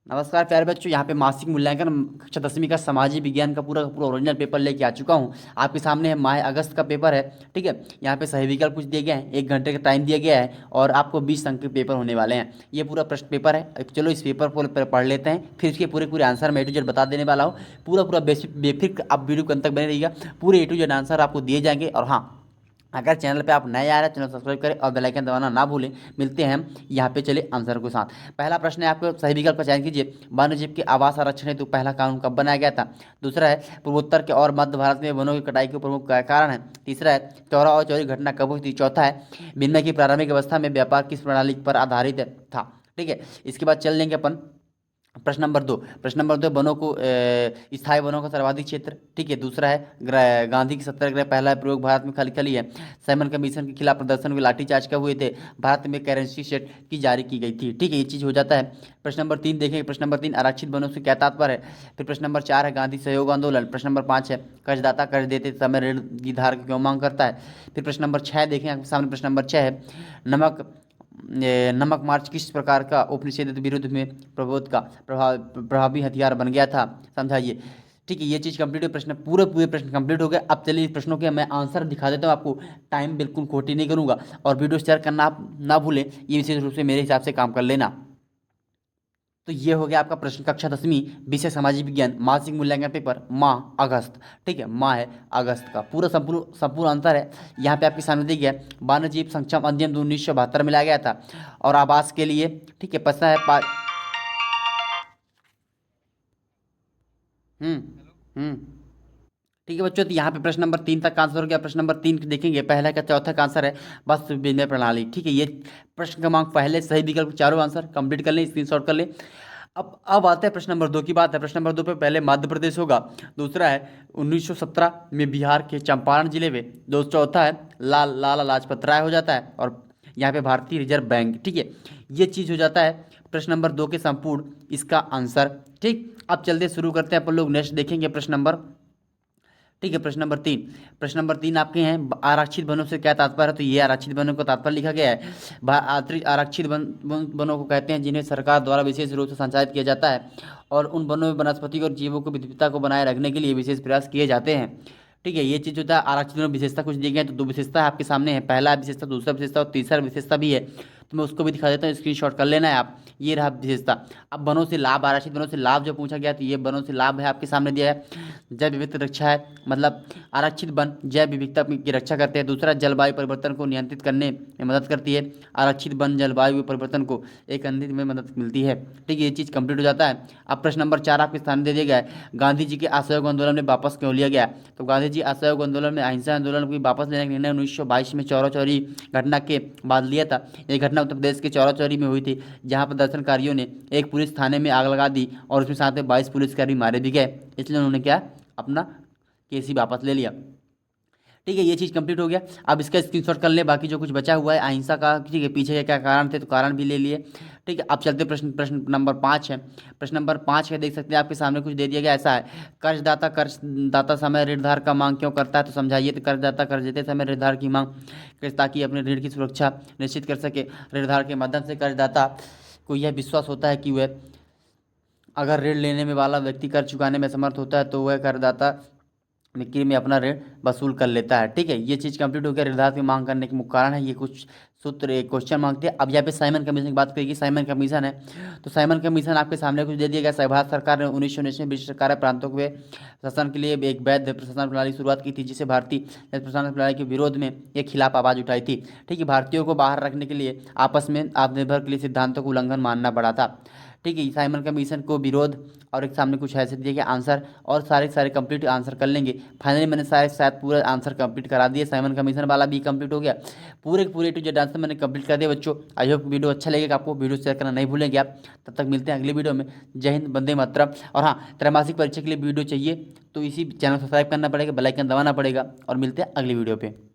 नमस्कार प्यारे बच्चों, यहाँ पे मासिक मूल्यांकन कक्षा 10वीं का सामाजिक विज्ञान का पूरा ओरिजिनल पेपर लेके आ चुका हूँ। आपके सामने है माह अगस्त का पेपर है। ठीक है, यहाँ पे सही विकल्प कुछ दिए गए हैं, 1 घंटे का टाइम दिया गया है और आपको 20 अंक के पेपर होने वाले हैं। ये पूरा प्रश्न पेपर है। अब चलो इस पेपर को पढ़ लेते हैं, फिर इसके पूरे पूरे आंसर मैं A to Z बता देने वाला हूँ। पूरा पूरा बेफिक्र आप वीडियो के अंत तक बने रहिएगा, पूरे A to Z आंसर आपको दिए जाएंगे। और हाँ, अगर चैनल पे आप नए आ रहे हैं, चैनल सब्सक्राइब करें और बेल आइकन दबाना ना भूलें। मिलते हैं हम यहाँ पे, चले आंसर के साथ। पहला प्रश्न है, आपको सही विकल्प का चयन कीजिए। वन्यजीव के आवास आरक्षण हेतु पहला कानून कब बनाया गया था? दूसरा है, पूर्वोत्तर के और मध्य भारत में वनों की कटाई के प्रमुख कारण है। तीसरा है, चौरा और चौरी घटना कब हुई थी? चौथा है, विनिमय की प्रारंभिक अवस्था में व्यापार किस प्रणाली पर आधारित था? ठीक है, इसके बाद चल लेंगे अपन प्रश्न नंबर 2 वनों को स्थायी वनों का सर्वाधिक क्षेत्र। ठीक है, दूसरा है गांधी की सत्याग्रह पहला प्रयोग भारत में खाली खाली है। साइमन कमीशन के खिलाफ प्रदर्शन हुए, लाठीचार्ज कब हुए थे? भारत में करेंसी सेट की जारी की गई थी। ठीक है, ये चीज़ हो जाता है। प्रश्न नंबर 3 देखेंगे। प्रश्न नंबर 3, आरक्षित वनों से क्या तात्पर्य है? फिर प्रश्न नंबर 4 है, गांधी सहयोग आंदोलन। प्रश्न नंबर 5 है, कर्जदाता कर्ज देते समय ऋण की धार क्यों मांग करता है? फिर प्रश्न नंबर 6 देखें आपके सामने। प्रश्न नंबर 6 है, नमक नमक मार्च किस प्रकार का उपनिषेध विरुद्ध में प्रबोध का प्रभावी हथियार बन गया था? समझाइए। ठीक है, ये चीज़ कंप्लीट हुई। प्रश्न पूरे पूरे प्रश्न कंप्लीट हो गए। अब चलिए इस प्रश्नों के मैं आंसर दिखा देता हूँ आपको। टाइम बिल्कुल खोटी नहीं करूँगा और वीडियो शेयर करना आप ना भूलें, ये विशेष रूप से मेरे हिसाब से काम कर लेना। तो ये हो गया आपका प्रश्न कक्षा 10वीं विषय सामाजिक विज्ञान मासिक मूल्यांकन पेपर माह अगस्त। ठीक है, माह है अगस्त का पूरा संपूर्ण संपूर्ण आंसर है यहाँ पे आपके सामने दिया गया है। वन्य जीव संक्षेम अधिनियम 1972 में लाया गया था और आवास के लिए। ठीक है, प्रश्न है हम्म। ठीक है बच्चों, तो यहाँ पे प्रश्न नंबर 3 तक का आंसर हो गया। प्रश्न नंबर 3 देखेंगे, पहला का चौथा का आंसर है वस्तु विनिमय प्रणाली। ठीक है, ये प्रश्न क्रमांक पहले सही विकल्प चारों आंसर कंप्लीट कर लें, स्क्रीनशॉट कर लें। अब आते हैं प्रश्न नंबर 2 की बात है। प्रश्न नंबर 2 पे पहले मध्य प्रदेश होगा। दूसरा है 1917 में बिहार के चंपारण जिले में। चौथा है लाला लाजपत राय हो जाता है और यहाँ पे भारतीय रिजर्व बैंक। ठीक है, ये चीज़ हो जाता है प्रश्न नंबर 2 के संपूर्ण इसका आंसर। ठीक, अब चलते शुरू करते हैं अपन लोग। नेक्स्ट देखेंगे प्रश्न नंबर। ठीक है, प्रश्न नंबर 3 आपके हैं, आरक्षित वनों से क्या तात्पर्य है? तो ये आरक्षित वनों का तात्पर्य लिखा गया है, आरक्षित वनों को कहते हैं जिन्हें सरकार द्वारा विशेष रूप से संचालित किया जाता है और उन वनों में वनस्पति और जीवों को विविधता को बनाए रखने के लिए विशेष प्रयास किए जाते हैं। ठीक है, ये चीज़ होता है आरक्षित वनों में विशेषता कुछ दी गई है, तो 2 विशेषता आपके सामने है। पहला विशेषता, दूसरा विशेषता और तीसरा विशेषता भी है, तो मैं उसको भी दिखा देता हूँ, स्क्रीनशॉट कर लेना है आप। ये रहा विशेषता। अब वनों से लाभ, आरक्षित वनों से लाभ जो पूछा गया, तो ये वनों से लाभ है आपके सामने दिया है। जैव विविधता रक्षा है, मतलब आरक्षित वन जैव विविधता की रक्षा करते हैं। दूसरा, जलवायु परिवर्तन को नियंत्रित करने में मदद करती है। आरक्षित वन जलवायु परिवर्तन को एक अंधित में मदद मिलती है। ठीक है, ये चीज़ कंप्लीट हो जाता है। अब प्रश्न नंबर 4 आपके स्थान दे दिया गया है, गांधी जी के असहयोग आंदोलन में वापस क्यों लिया गया? तो गांधी जी असहयोग आंदोलन में अहिंसा आंदोलन को वापस लेने का निर्णय 1922 में चौरा चौरी घटना के बाद लिया था। यह घटना उत्तर प्रदेश के चौरा चौरी में हुई थी, जहां प्रदर्शनकारियों ने एक पुलिस थाने में आग लगा दी और उसमें साथ में 22 पुलिसकर्मी मारे भी गए। इसलिए उन्होंने क्या, अपना केस ही वापस ले लिया। ठीक है, ये चीज़ कंप्लीट हो गया। अब इसका स्क्रीनशॉट कर ले, बाकी जो कुछ बचा हुआ है अहिंसा का। ठीक है, पीछे के क्या कारण थे, तो कारण भी ले लिए। ठीक है, अब चलते प्रश्न प्रश्न नंबर 5 है। प्रश्न नंबर 5 है, देख सकते हैं आपके सामने कुछ दे दिया गया, ऐसा है, कर्जदाता समय ऋणधार का मांग क्यों करता है? तो समझाइए। तो कर्जदाता कर्ज देते समय ऋणधार की मांग करता, ताकि अपने ऋण की सुरक्षा निश्चित कर सके। ऋणधार के माध्यम से कर्जदाता को यह विश्वास होता है कि वह, अगर ऋण लेने में वाला व्यक्ति कर चुकाने में समर्थ होता है, तो वह करदाता बिक्री में अपना ऋण वसूल कर लेता है। ठीक है, ये चीज़ कंप्लीट हो गया। ऋणदाता की मांग करने के मुख्य कारण है, ये कुछ सूत्र एक क्वेश्चन मांगते हैं। अब यहाँ पे साइमन कमीशन की बात करेगी। साइमन कमीशन है, तो साइमन कमीशन आपके सामने कुछ दे दिया गया। भारत सरकार ने 1919 में ब्रिटिश सरकार प्रांतों के शासन के लिए एक वैध प्रशासन प्रणाली की शुरुआत की थी, जिसे भारतीय प्रशासन प्रणाली के विरोध में एक खिलाफ आवाज़ उठाई थी। ठीक है, भारतीयों को बाहर रखने के लिए आपस में आत्मनिर्भर के लिए सिद्धांतों को उल्लंघन मानना पड़ा था। ठीक है, साइमन कमीशन को विरोध और एक सामने कुछ ऐसे दिए गए आंसर, और सारे सारे कंप्लीट आंसर कर लेंगे। फाइनली मैंने सारे शायद पूरा आंसर कंप्लीट करा दिया। साइमन कमीशन वाला भी कंप्लीट हो गया। पूरे पूरे टू जेड आंसर मैंने कंप्लीट कर दिया बच्चों। आई होप वीडियो अच्छा लगेगा आपको। वीडियो शेयर करना नहीं भूलेंगे आप। तब तक मिलते हैं अगली वीडियो में। जय हिंद, वंदे मातरम। और हाँ, त्रैमासिक परीक्षा के लिए वीडियो चाहिए तो इसी चैनल सब्सक्राइब करना पड़ेगा, बेल आइकन दबाना पड़ेगा, और मिलते हैं अगली वीडियो पे।